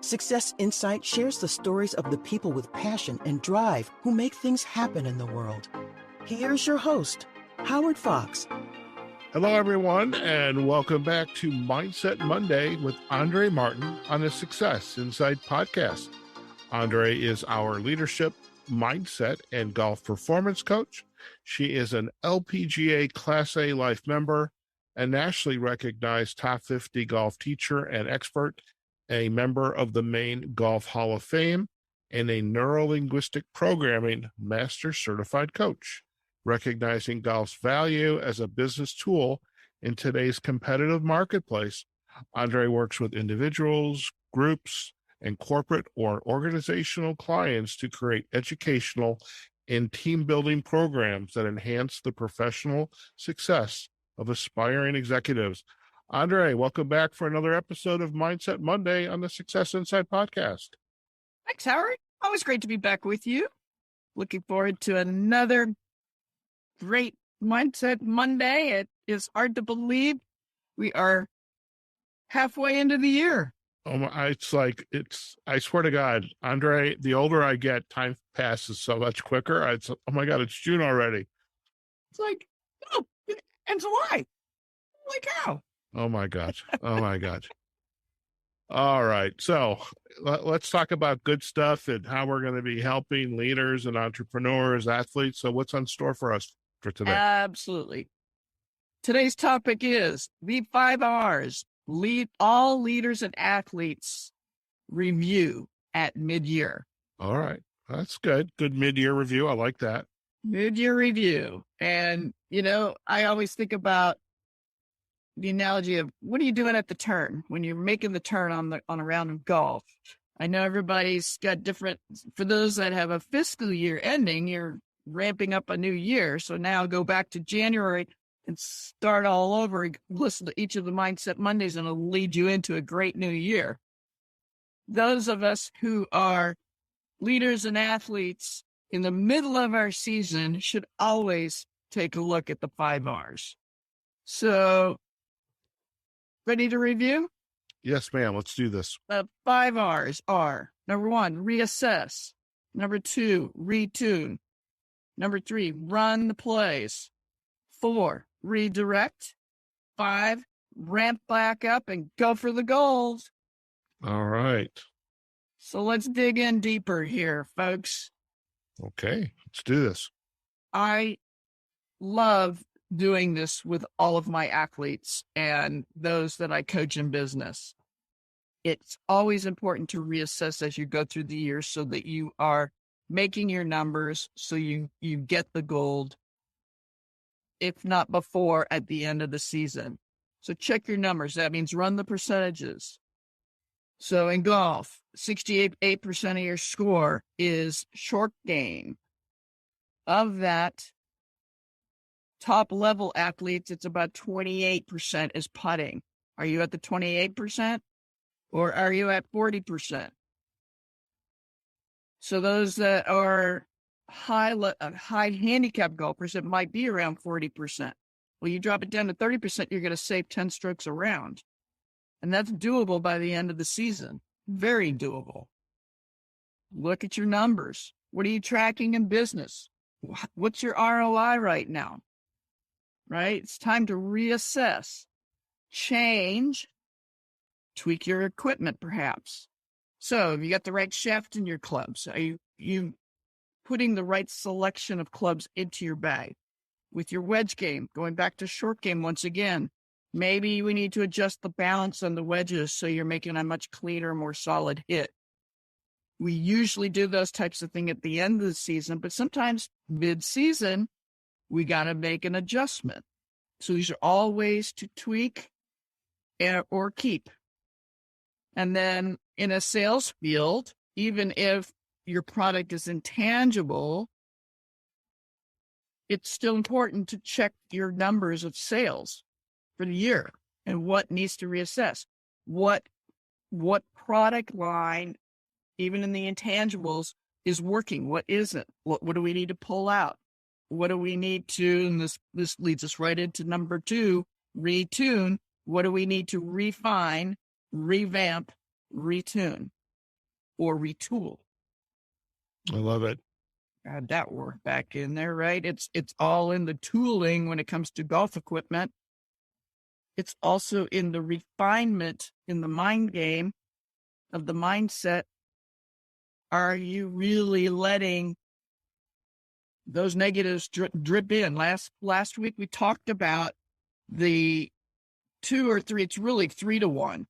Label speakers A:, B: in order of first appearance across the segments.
A: Success Insight shares the stories of the people with passion and drive who make things happen in the world. Here's your host, Howard Fox.
B: Hello, everyone, and welcome back to Mindset Monday with Andree Martin on the Success Insight podcast. Andree is our leadership, mindset, and golf performance coach. She is an LPGA Class A Life member, a nationally recognized top 50 golf teacher and expert, a member of the Maine Golf Hall of Fame, and a Neurolinguistic Programming Master Certified Coach. Recognizing golf's value as a business tool in today's competitive marketplace, Andree works with individuals, groups, and corporate or organizational clients to create educational and team-building programs that enhance the professional success of aspiring executives. Andree, welcome back for another episode of Mindset Monday on the Success Insight podcast.
C: Thanks, Howard. Always great to be back with you. Looking forward to another great Mindset Monday. It is hard to believe we are halfway into the year.
B: Oh my, I swear to God, Andree, the older I get, time passes so much quicker. Oh my God, it's June already.
C: It's like, oh, and July. Like how?
B: Oh my God. Oh my God. All right. So let's talk about good stuff and how we're going to be helping leaders and entrepreneurs, athletes. So what's on store for us for today?
C: Absolutely. Today's topic is the 5 R's. All leaders and athletes review at midyear.
B: All right. That's good. Good mid-year review. I like that.
C: Mid-year review. And, I always think about the analogy of what are you doing at the turn when you're making the turn on a round of golf. I know everybody's got different, for those that have a fiscal year ending, you're ramping up a new year. So now go back to January and start all over and listen to each of the Mindset Mondays, and it'll lead you into a great new year. Those of us who are leaders and athletes in the middle of our season should always take a look at the 5 R's. So, ready to review?
B: Yes, ma'am. Let's do this.
C: The 5 R's are, number 1, reassess. Number 2, retune. Number 3, run the plays. 4, redirect. 5, ramp back up and go for the gold.
B: All right.
C: So let's dig in deeper here, folks.
B: Okay, let's do this.
C: I love doing this with all of my athletes and those that I coach in business. It's always important to reassess as you go through the year so that you are making your numbers so you get the gold, if not before, at the end of the season. So check your numbers. That means run the percentages. So in golf, 68% of your score is short game. Of that, top level athletes, it's about 28% is putting. Are you at the 28% or are you at 40%? So those that are high handicap golfers, it might be around 40%. Well, you drop it down to 30%, you're going to save 10 strokes a round. And that's doable by the end of the season. Very doable. Look at your numbers. What are you tracking in business? What's your ROI right now? Right? It's time to reassess, change, tweak your equipment perhaps. So have you got the right shaft in your clubs? Are you putting the right selection of clubs into your bag? With your wedge game, going back to short game once again, maybe we need to adjust the balance on the wedges so you're making a much cleaner, more solid hit. We usually do those types of things at the end of the season, but sometimes mid-season, we got to make an adjustment. So these are all ways to tweak or keep. And then in a sales field, even if your product is intangible, it's still important to check your numbers of sales for the year and what needs to reassess. What product line, even in the intangibles, is working? What isn't? What do we need to pull out? What do we need to, and this leads us right into number 2, retune. What do we need to refine, revamp, retune? or retool.
B: I love it.
C: Add that word back in there, right? It's all in the tooling when it comes to golf equipment. It's also in the refinement in the mind game of the mindset. Are you really letting those negatives drip in? Last week, we talked about the 2 or 3, it's really 3 to 1.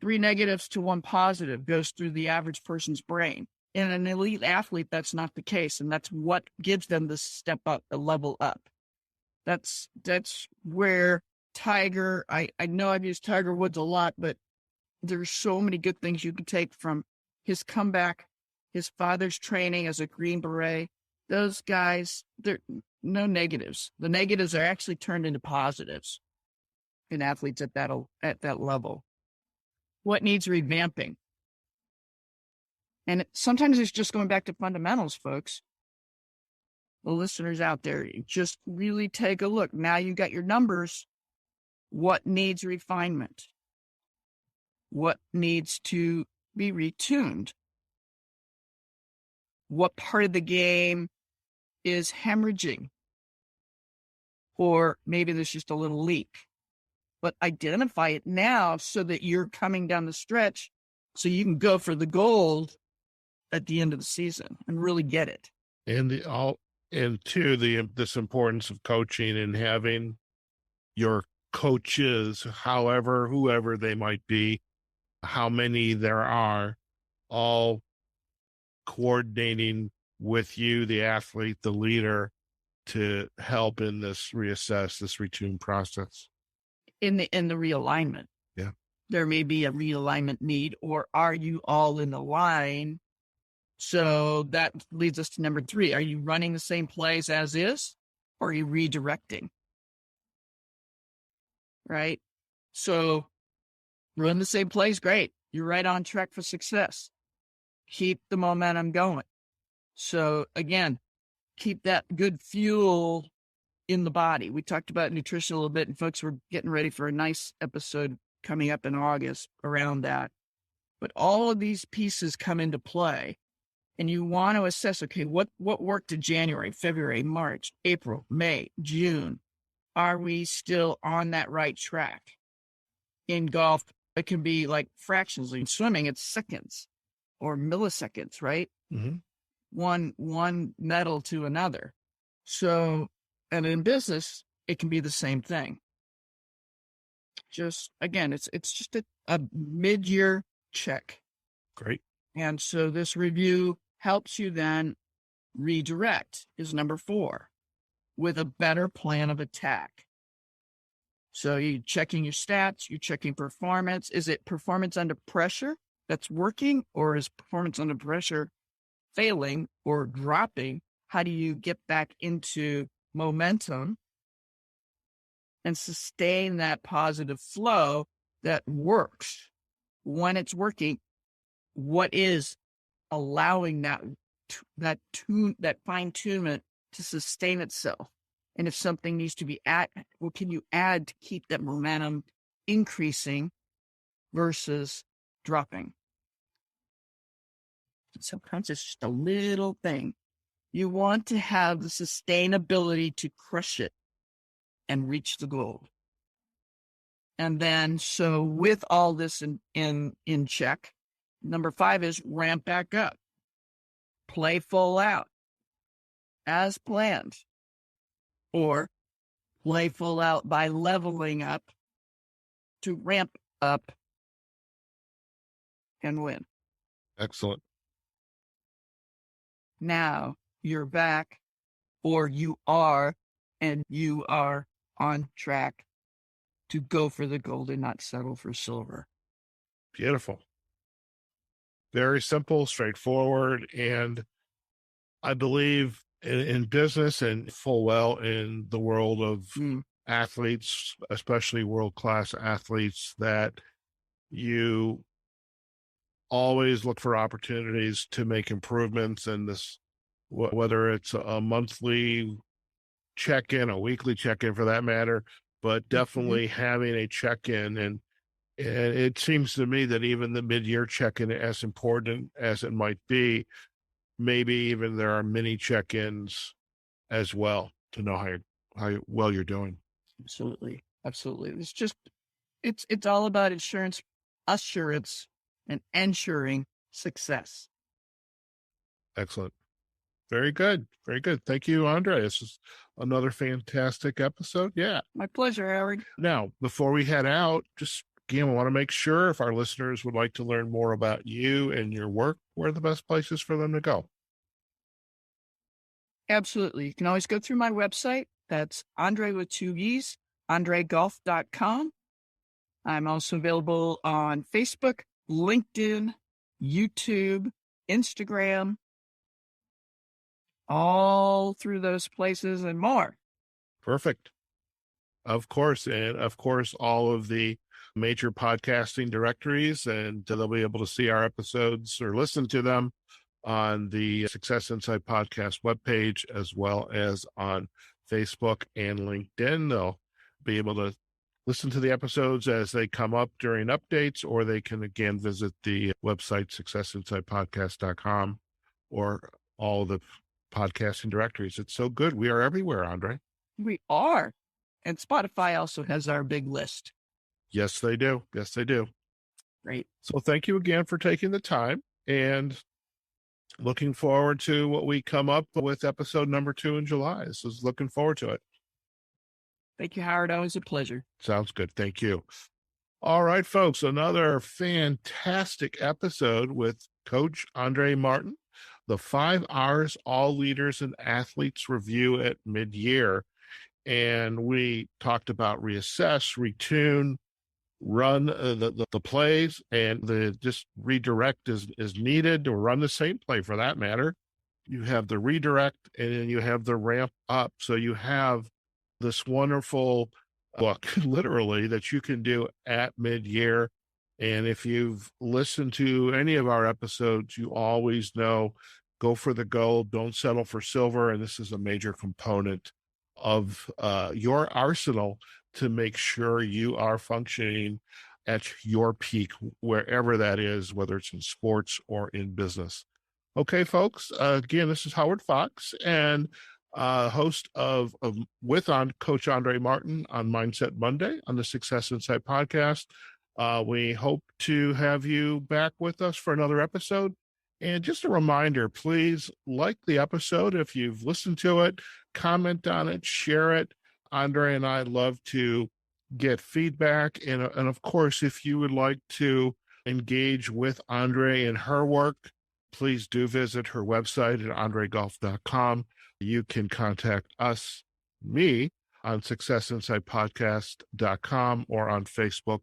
C: 3 negatives to 1 positive goes through the average person's brain. In an elite athlete, that's not the case. And that's what gives them the step up, the level up. That's where Tiger, I know I've used Tiger Woods a lot, but there's so many good things you can take from his comeback, his father's training as a Green Beret. Those guys, they're no negatives. The negatives are actually turned into positives in athletes at that level. What needs revamping? And sometimes it's just going back to fundamentals, folks. The listeners out there, just really take a look. Now you got your numbers. What needs refinement? What needs to be retuned? What part of the game is hemorrhaging? Or maybe there's just a little leak. But identify it now so that you're coming down the stretch so you can go for the gold at the end of the season and really get it.
B: And this importance of coaching and having your coaches, whoever they might be, how many there are, all coordinating with you, the athlete, the leader, to help in this retune process.
C: In the realignment.
B: Yeah.
C: There may be a realignment need, or are you all in the line? So that leads us to number 3. Are you running the same plays as is, or are you redirecting? Right? So run the same plays, great. You're right on track for success. Keep the momentum going. So again, keep that good fuel in the body. We talked about nutrition a little bit, and folks, we're getting ready for a nice episode coming up in August around that. But all of these pieces come into play, and you want to assess, okay, what worked in January, February, March, April, May, June? Are we still on that right track? In golf, it can be like fractions. In swimming, it's seconds or milliseconds, right?
B: Mm-hmm.
C: One medal to another. So, and in business, it can be the same thing. Just, again, it's just a mid-year check.
B: Great.
C: And so this review helps you then redirect is number 4 with a better plan of attack. So you're checking your stats, you're checking performance. Is it performance under pressure that's working, or is performance under pressure failing or dropping? How do you get back into momentum and sustain that positive flow that works? When it's working, what is allowing that fine-tunement to sustain itself? And if something needs to be what can you add to keep that momentum increasing versus dropping? Sometimes it's just a little thing. You want to have the sustainability to crush it and reach the goal. And then, so with all this in check, number 5 is ramp back up. Play full out as planned, or play full out by leveling up to ramp up and win.
B: Excellent.
C: Now you're back, or you are on track to go for the gold and not settle for silver.
B: Beautiful. Very simple, straightforward. And I believe in business and full well in the world of athletes, especially world-class athletes, that you always look for opportunities to make improvements in this, whether it's a monthly check-in, a weekly check-in for that matter, but definitely having a check-in And it seems to me that even the mid-year check-in, as important as it might be, maybe even there are mini check-ins as well to know how well you're doing.
C: Absolutely. Absolutely. It's all about assurance and ensuring success.
B: Excellent. Very good. Very good. Thank you, Andree. This is another fantastic episode. Yeah.
C: My pleasure, Howard.
B: Now, before we head out, just again, I want to make sure if our listeners would like to learn more about you and your work, where are the best places for them to go?
C: Absolutely. You can always go through my website. That's Andree with 2 E's, AndreeGolf.com. I'm also available on Facebook, LinkedIn, YouTube, Instagram, all through those places and more.
B: Perfect. Of course. And of course, all of the major podcasting directories, and they'll be able to see our episodes or listen to them on the Success Insight Podcast webpage, as well as on Facebook and LinkedIn. They'll be able to listen to the episodes as they come up during updates, or they can again visit the website, successinsightpodcast.com, or all the podcasting directories. It's so good. We are everywhere, Andree.
C: We are. And Spotify also has our big list.
B: Yes, they do. Yes, they do.
C: Great.
B: So thank you again for taking the time, and looking forward to what we come up with episode number 2 in July. So looking forward to it.
C: Thank you, Howard. Always a pleasure.
B: Sounds good. Thank you. All right, folks, another fantastic episode with Coach Andree Martin, the 5 R's All Leaders and Athletes Review at Midyear. And we talked about reassess, retune, run the plays, and just redirect is needed, to run the same play for that matter. You have the redirect, and then you have the ramp up. So you have this wonderful book, literally, that you can do at Midyear. And if you've listened to any of our episodes, you always know, go for the gold, don't settle for silver. And this is a major component of your arsenal to make sure you are functioning at your peak, wherever that is, whether it's in sports or in business. Okay, folks, again, this is Howard Fox, and host with Coach Andree Martin on Mindset Monday on the Success Insight Podcast. We hope to have you back with us for another episode. And just a reminder, please like the episode if you've listened to it, comment on it, share it. Andree and I love to get feedback. And of course, if you would like to engage with Andree and her work, please do visit her website at AndreeGolf.com. You can contact me, on SuccessInsightPodcast.com, or on Facebook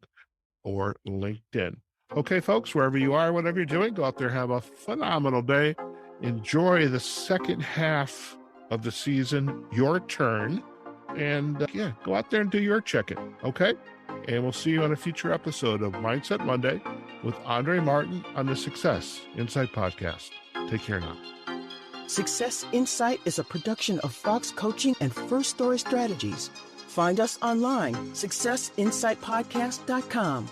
B: or LinkedIn. Okay, folks, wherever you are, whatever you're doing, go out there, have a phenomenal day. Enjoy the second half of the season, your turn. And go out there and do your check-in, okay? And we'll see you on a future episode of Mindset Monday with Andree Martin on the Success Insight Podcast. Take care now.
A: Success Insight is a production of Fox Coaching and First Story Strategies. Find us online, successinsightpodcast.com.